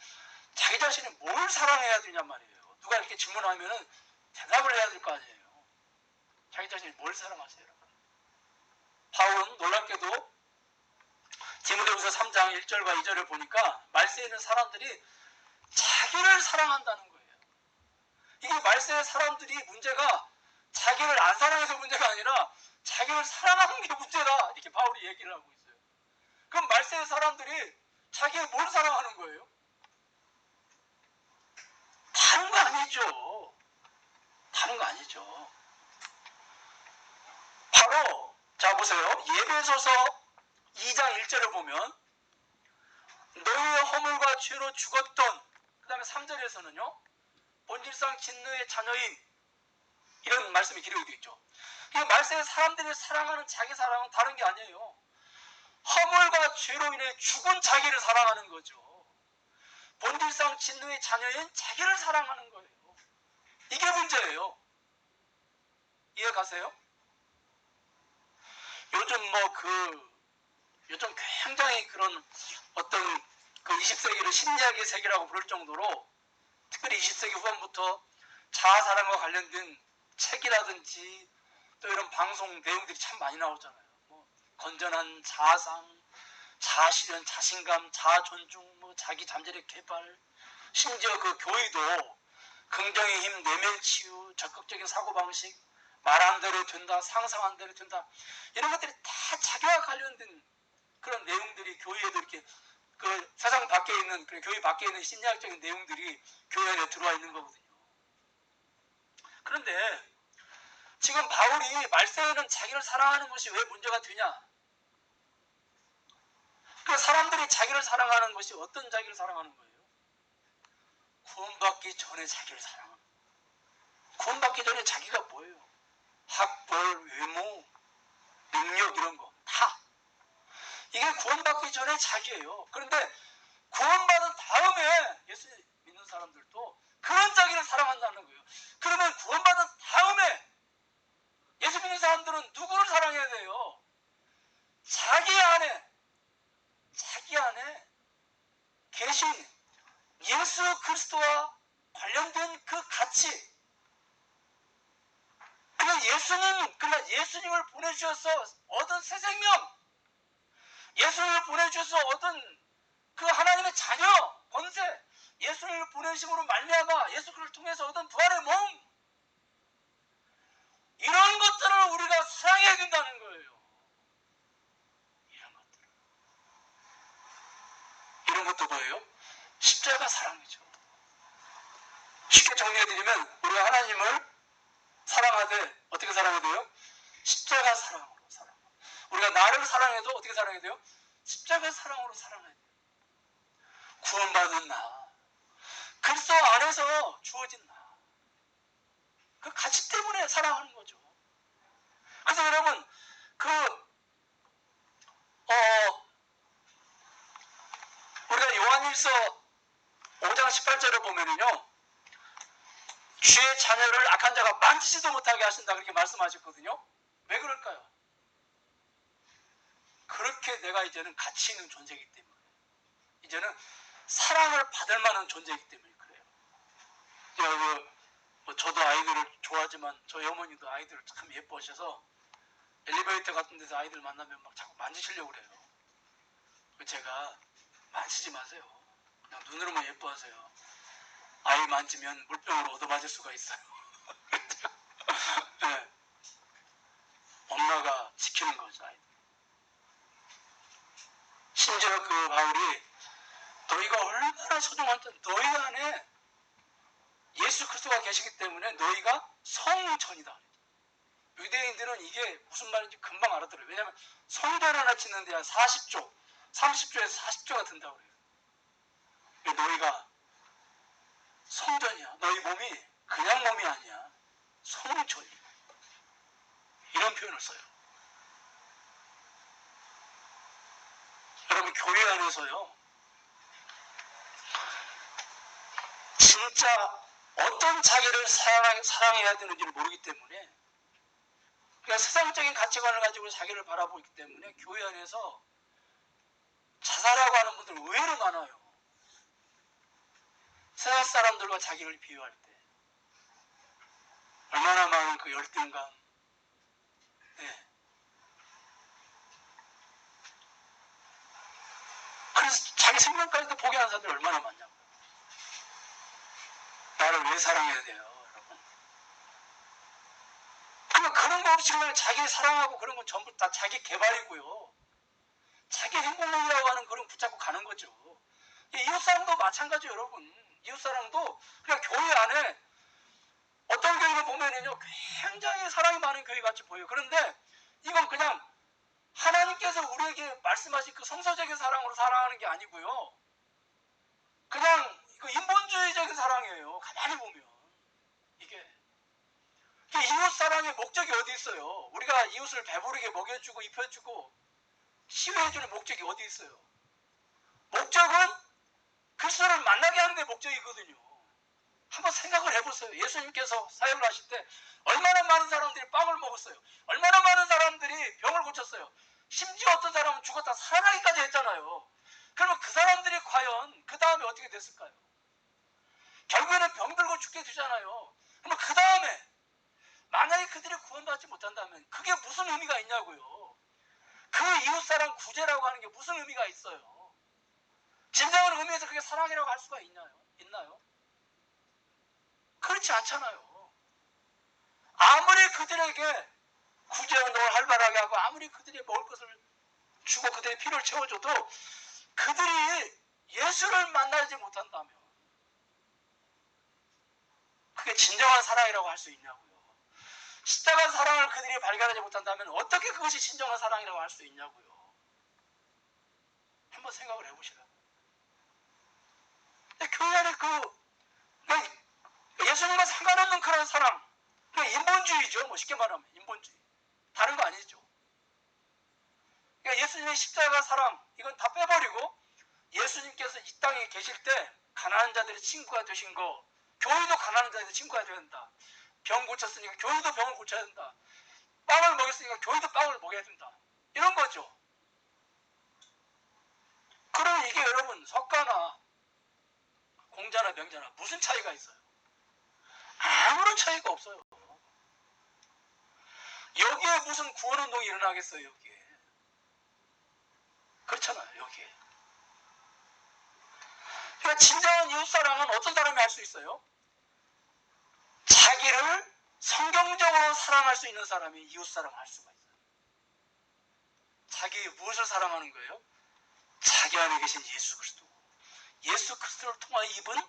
자기 자신이 뭘 사랑해야 되냔 말이에요. 누가 이렇게 질문하면은 대답을 해야 될 거 아니에요. 자기 자신이 뭘 사랑하세요? 바울은 놀랍게도 디모데후서 3장 1절과 2절을 보니까 말세에 있는 사람들이 자기를 사랑한다는 거예요. 이게 말세의 사람들이 문제가 자기를 안 사랑해서 문제가 아니라 자기를 사랑하는 게 문제다, 이렇게 바울이 얘기를 하고 있어요. 그럼 말세의 사람들이 자기를 뭘 사랑하는 거예요? 다른 거 아니죠. 다른 거 아니죠. 바로 자 보세요. 예배소서 2장 1절을 보면 너희의 허물과 죄로 죽었던, 그 다음에 3절에서는요 본질상 진노의 자녀인, 이런 말씀이 기록이 되어 있죠. 말세의 사람들이 사랑하는 자기 사랑은 다른 게 아니에요. 허물과 죄로 인해 죽은 자기를 사랑하는 거죠. 본질상 진노의 자녀인 자기를 사랑하는 거예요. 이게 문제예요. 이해 가세요? 요즘 요즘 굉장히 그런 어떤 그 20세기를 심리학의 세계라고 부를 정도로, 특별히 20세기 후반부터 자아사랑과 관련된 책이라든지 또 이런 방송 내용들이 참 많이 나오잖아요. 뭐 건전한 자아상, 자아실현, 자신감, 자아존중, 뭐 자기 잠재력 개발, 심지어 그 교의도 긍정의 힘, 내면치유, 적극적인 사고방식, 말한 대로 된다, 상상한 대로 된다, 이런 것들이 다 자기와 관련된 그런 내용들이 교회에도 이렇게 그 세상 밖에 있는, 그 교회 밖에 있는 심리학적인 내용들이 교회 안에 들어와 있는 거거든요. 그런데 지금 바울이 말세에는 자기를 사랑하는 것이 왜 문제가 되냐? 그 사람들이 자기를 사랑하는 것이 어떤 자기를 사랑하는 거예요? 구원받기 전에 자기를 사랑하는 거예요. 구원받기 전에 자기가 뭐예요? 학벌, 외모, 능력 이런 거 다. 이게 구원받기 전에 자기예요. 그런데 구원받은 다음에 예수 믿는 사람들도 그런 자기를 사랑한다는 거예요. 그러면 구원받은 다음에 예수 믿는 사람들은 누구를 사랑해야 돼요? 자기 안에 계신 예수 그리스도와 관련된 그 가치, 그러니까 예수님을 보내주셔서 얻은 새 생명, 예수님을 보내주셔서 얻은 그 하나님의 자녀, 권세, 예수님을 보내심으로 말미암아 예수 그리스도를 통해서 얻은 부활의 몸, 이런 것들을 우리가 사랑해야 된다는 거예요. 이런 것도 뭐예요? 십자가 사랑이죠. 쉽게 정리해드리면 우리가 하나님을 사랑하되 어떻게 사랑해야 돼요? 십자가 사랑으로 사랑. 우리가 나를 사랑해도 어떻게 사랑해야 돼요? 십자가 사랑으로 사랑해야 돼요. 구원받은 나, 그리스도 안에서 주어진 나, 그 가치 때문에 사랑하는 거죠. 그래서 여러분 우리가 요한일서 5장 18절을 보면은요, 주의 자녀를 악한 자가 만지지도 못하게 하신다 그렇게 말씀하셨거든요. 왜 그럴까요? 그렇게 내가 이제는 가치 있는 존재이기 때문에, 이제는 사랑을 받을 만한 존재이기 때문에 그래요. 저도 아이들을 좋아하지만 저희 어머니도 아이들을 참 예뻐하셔서 엘리베이터 같은 데서 아이들 만나면 막 자꾸 만지시려고 그래요. 제가 만지지 마세요. 그냥 눈으로만 예뻐하세요. 아이 만지면 물병으로 얻어맞을 수가 있어요. 네. 엄마가 지키는 거죠, 아이들. 심지어 그 바울이 너희가 얼마나 소중한지, 너희 안에 예수 그리스도가 계시기 때문에 너희가 성전이다. 유대인들은 이게 무슨 말인지 금방 알아들어요. 왜냐하면 성전 하나 짓는데 한 40조, 30조에서 40조가 든다고 그래요. 너희가 성전이야. 너희 몸이 그냥 몸이 아니야. 성전이야. 이런 표현을 써요. 여러분, 교회 안에서요, 진짜 어떤 자기를 사랑해야 되는지를 모르기 때문에, 그러니까 세상적인 가치관을 가지고 자기를 바라보기 때문에 교회 안에서 자살하고 하는 분들 의외로 많아요. 세상 사람들과 자기를 비유할 때 얼마나 많은 그 열등감. 네. 그래서 자기 생명까지도 포기하는 사람들이 얼마나 많냐고요. 나를 왜 사랑해야 돼요, 여러분? 그런 거 없이 그냥 자기 사랑하고 그런 건 전부 다 자기 개발이고요. 자기 행복론이라고 하는 그런 붙잡고 가는 거죠. 이웃사랑도 마찬가지예요, 여러분. 이웃사랑도 그냥 교회 안에 어떤 교회를 보면은요, 굉장히 사랑이 많은 교회 같이 보여요. 그런데 이건 그냥 하나님께서 우리에게 말씀하신 그 성서적인 사랑으로 사랑하는 게 아니고요. 그냥 그 인본주의적인 사랑이에요. 가만히 보면. 이게 이웃 사랑의 목적이 어디 있어요? 우리가 이웃을 배부르게 먹여주고 입혀주고 시위해주는 목적이 어디 있어요? 목적은 그리스도를 만나게 하는 게 목적이거든요. 한번 생각을 해보세요. 예수님께서 사역을 하실 때 얼마나 많은 사람들이 빵을 먹었어요. 얼마나 많은 사람들이 병을 고쳤어요. 심지어 어떤 사람은 죽었다 살아나기까지 했잖아요. 그러면 그 사람들이 과연 그 다음에 어떻게 됐을까요? 결국에는 병들고 죽게 되잖아요. 그러면 그 다음에 만약에 그들이 구원받지 못한다면 그게 무슨 의미가 있냐고요. 그 이웃사랑 구제라고 하는 게 무슨 의미가 있어요. 진정한 의미에서 그게 사랑이라고 할 수가 있나요? 그렇지 않잖아요. 아무리 그들에게 구제운동을 활발하게 하고 아무리 그들이 먹을 것을 주고 그들의 필요를 채워줘도 그들이 예수를 만나지 못한다면 그게 진정한 사랑이라고 할 수 있냐고요. 십자가 사랑을 그들이 발견하지 못한다면 어떻게 그것이 진정한 사랑이라고 할 수 있냐고요. 한번 생각을 해보시라고요. 교회 안에 예수님과 상관없는 그런 사랑, 인본주의죠. 뭐 쉽게 말하면 인본주의. 다른 거 아니죠. 그러니까 예수님의 십자가 사랑, 이건 다 빼버리고 예수님께서 이 땅에 계실 때 가난한 자들의 친구가 되신 거, 교회도 가난한 자들의 친구가 되어야 된다. 병 고쳤으니까 교회도 병을 고쳐야 된다. 빵을 먹였으니까 교회도 빵을 먹여야 된다. 이런 거죠. 그럼 이게 여러분 석가나 공자나 명자나 무슨 차이가 있어요? 아무런 차이가 없어요. 여기에 무슨 구원운동이 일어나겠어요, 여기에. 그렇잖아요, 여기에. 그러니까 진정한 이웃사랑은 어떤 사람이 할 수 있어요? 자기를 성경적으로 사랑할 수 있는 사람이 이웃사랑을 할 수가 있어요. 자기 무엇을 사랑하는 거예요? 자기 안에 계신 예수 그리스도. 예수 그리스도를 통하여 입은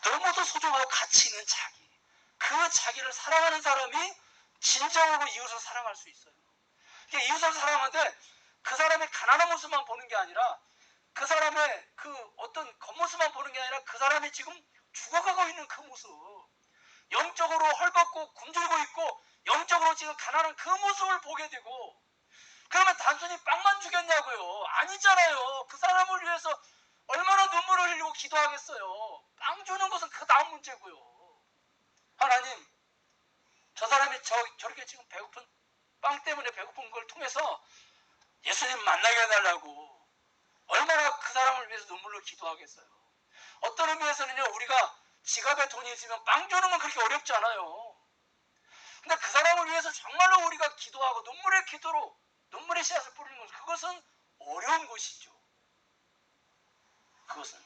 너무도 소중하고 가치 있는 자기. 그 자기를 사랑하는 사람이 진정으로 이웃을 사랑할 수 있어요. 이웃을 사랑하는데 그 사람의 가난한 모습만 보는 게 아니라 그 사람의 그 어떤 겉모습만 보는 게 아니라 그 사람이 지금 죽어가고 있는 그 모습, 영적으로 헐벗고 굶주리고 있고 영적으로 지금 가난한 그 모습을 보게 되고, 그러면 단순히 빵만 주겠냐고요? 아니잖아요. 그 사람을 위해서 얼마나 눈물을 흘리고 기도하겠어요. 빵 주는 것은 그 다음 문제고요. 하나님, 저 사람이 저렇게 지금 배고픈, 빵 때문에 배고픈 걸 통해서 예수님 만나게 해달라고 얼마나 그 사람을 위해서 눈물로 기도하겠어요. 어떤 의미에서는요, 우리가 지갑에 돈이 있으면 빵 주는 건 그렇게 어렵지 않아요. 근데 그 사람을 위해서 정말로 우리가 기도하고 눈물의 기도로 눈물의 씨앗을 뿌리는 것은, 그것은 어려운 것이죠. 그것은.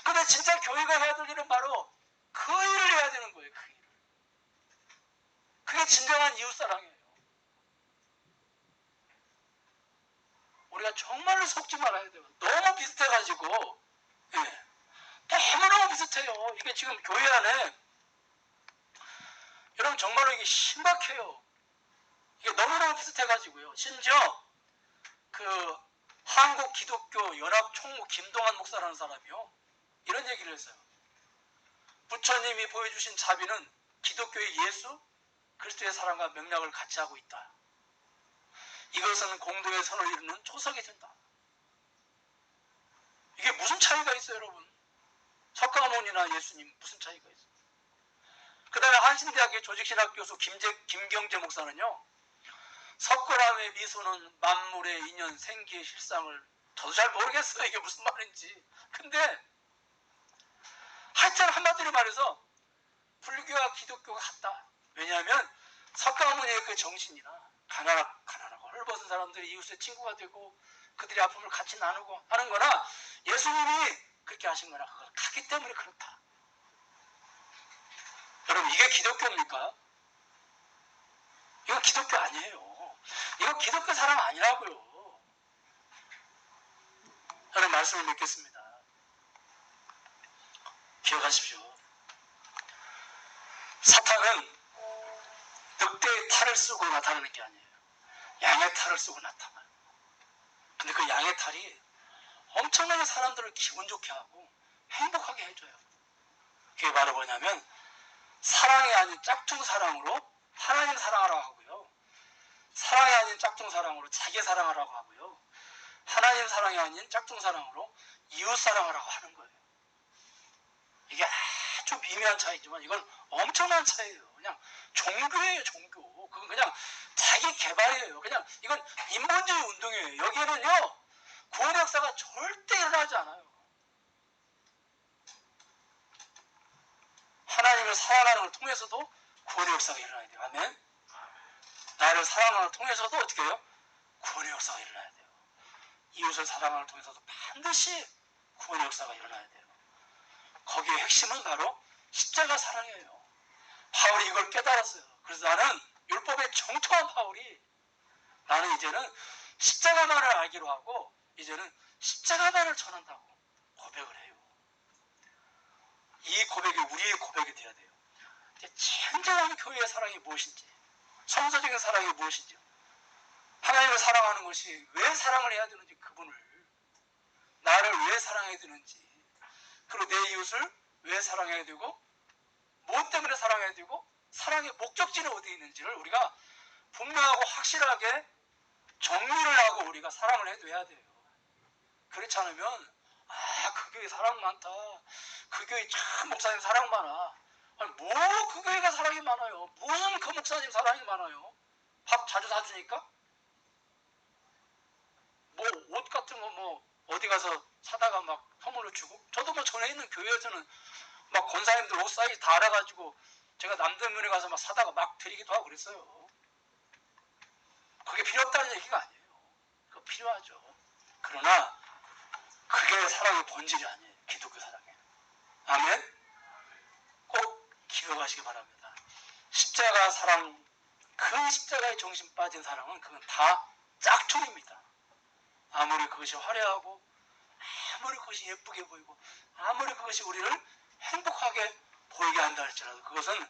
근데 진짜 교회가 해야 될 일은 바로 그 일을 해야 되는 거예요. 그 일을. 그게 진정한 이웃사랑이에요. 우리가 정말로 속지 말아야 돼요. 너무 비슷해가지고, 예. 너무너무 비슷해요. 이게 지금 교회 안에, 여러분 정말로 이게 신박해요. 이게 너무너무 비슷해가지고요. 심지어 그 한국 기독교 연합 총무 김동환 목사라는 사람이요, 이런 얘기를 했어요. 부처님이 보여주신 자비는 기독교의 예수 그리스도의 사랑과 맥락을 같이 하고 있다. 이것은 공동의 선을 이루는 초석이 된다. 이게 무슨 차이가 있어요, 여러분? 석가모니나 예수님 무슨 차이가 있어요? 그 다음에 한신대학의 조직신학 교수 김경재 목사는요, 석굴암의 미소는 만물의 인연 생기의 실상을, 저도 잘 모르겠어요, 이게 무슨 말인지. 근데 하여튼 한마디로 말해서 불교와 기독교가 같다. 왜냐하면 석가모니의 그 정신이나 가난하고 헐벗은 사람들이 이웃의 친구가 되고 그들의 아픔을 같이 나누고 하는 거나, 예수님이 그렇게 하신 거나 그걸 같기 때문에 그렇다. 여러분, 이게 기독교입니까? 이건 기독교 아니에요. 이거 기독교 사랑 아니라고요. 저는 말씀을 맺겠습니다. 기억하십시오. 사탄은 늑대의 탈을 쓰고 나타나는 게 아니에요. 양의 탈을 쓰고 나타나요. 근데 그 양의 탈이 엄청나게 사람들을 기분 좋게 하고 행복하게 해줘요. 그게 바로 뭐냐면, 사랑이 아닌 짝퉁 사랑으로 하나님 사랑하라고 하고요, 사랑이 아닌 짝퉁 사랑으로 자기 사랑하라고 하고요, 하나님 사랑이 아닌 짝퉁 사랑으로 이웃 사랑하라고 하는 거예요. 이게 아주 미묘한 차이지만 이건 엄청난 차이예요. 그냥 종교예요, 종교. 그건 그냥 자기 개발이에요. 그냥 이건 인본주의 운동이에요. 여기에는요, 구원의 역사가 절대 일어나지 않아요. 하나님을 사랑하는 걸 통해서도 구원의 역사가 일어나야 돼요. 아멘. 나를 사랑하는 걸 통해서도 어떻게 해요? 구원의 역사가 일어나야 돼요. 이웃을 사랑하는 걸 통해서도 반드시 구원의 역사가 일어나야 돼요. 거기에 핵심은 바로 십자가 사랑이에요. 바울이 이걸 깨달았어요. 그래서 나는 율법에 정통한 바울이, 나는 이제는 십자가만을 알기로 하고 이제는 십자가만을 전한다고 고백을 해요. 이 고백이 우리의 고백이 돼야 돼요. 진정한 교회의 사랑이 무엇인지, 성서적인 사랑이 무엇인지, 하나님을 사랑하는 것이 왜 사랑을 해야 되는지, 그분을, 나를 왜 사랑해야 되는지, 그리고 내 이웃을 왜 사랑해야 되고, 무엇 때문에 사랑해야 되고, 사랑의 목적지는 어디에 있는지를 우리가 분명하고 확실하게 정리를 하고 우리가 사랑을 해둬야 돼요. 그렇지 않으면, 그 교회 사랑 많다, 그 교회 참 목사님 사랑 많아. 아니, 뭐 그 교회가 사랑이 많아요? 무슨 그 목사님 사랑이 많아요? 밥 자주 사주니까? 뭐 옷 같은 거 뭐 어디 가서 사다가 막 선물로 주고? 저도 뭐 전에 있는 교회에서는 막 권사님들 옷 사이즈 다 알아가지고 제가 남대문에 가서 막 사다가 막 드리기도 하고 그랬어요. 그게 필요 없다는 얘기가 아니에요. 그거 필요하죠. 그러나 그게 사랑의 본질이 아니에요. 기독교 사랑. 아멘. 꼭 기억하시기 바랍니다. 십자가 사랑, 그 십자가의 정신 빠진 사랑은 그건 다 짝퉁입니다. 아무리 그것이 화려하고 아무리 그것이 예쁘게 보이고 아무리 그것이 우리를 행복하게 보이게 한다 할지라도 그것은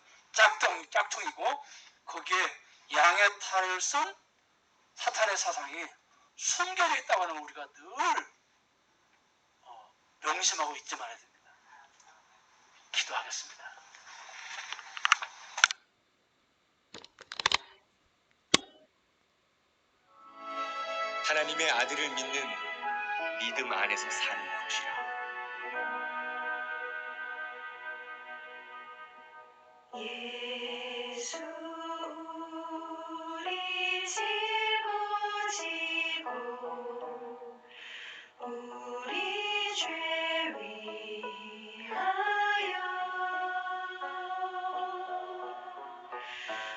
짝퉁이고 거기에 양의 탈을 쓴 사탄의 사상이 숨겨져 있다고 하는 우리가 늘 명심하고 잊지 말아야 됩니다. 기도하겠습니다. 하나님의 아들을 믿는 믿음 안에서 사는 것이라. 예수 우리 짊어지고 우리 죄 위하여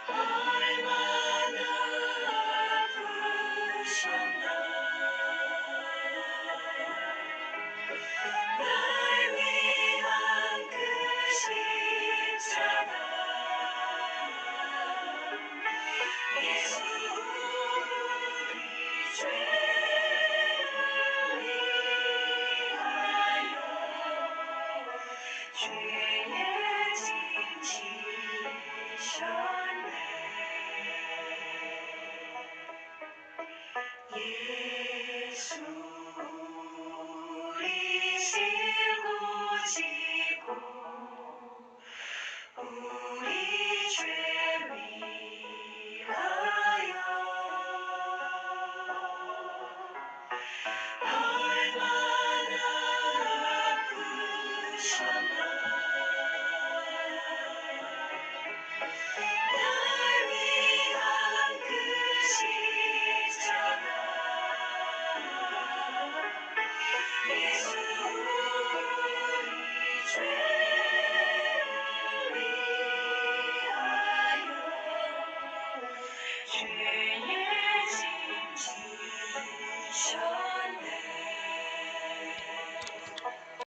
얼마나 아프셨나 날 위한 그 십자가 예수 우리 죄를 위하여 죄의 짐 지셨네. 예수 우리 짊어지고 우리 죄 위하여 얼마나 아프셨나 날 위한 그 십자가 예수 우리 죄를 위하여 죄의 짐 지셨네.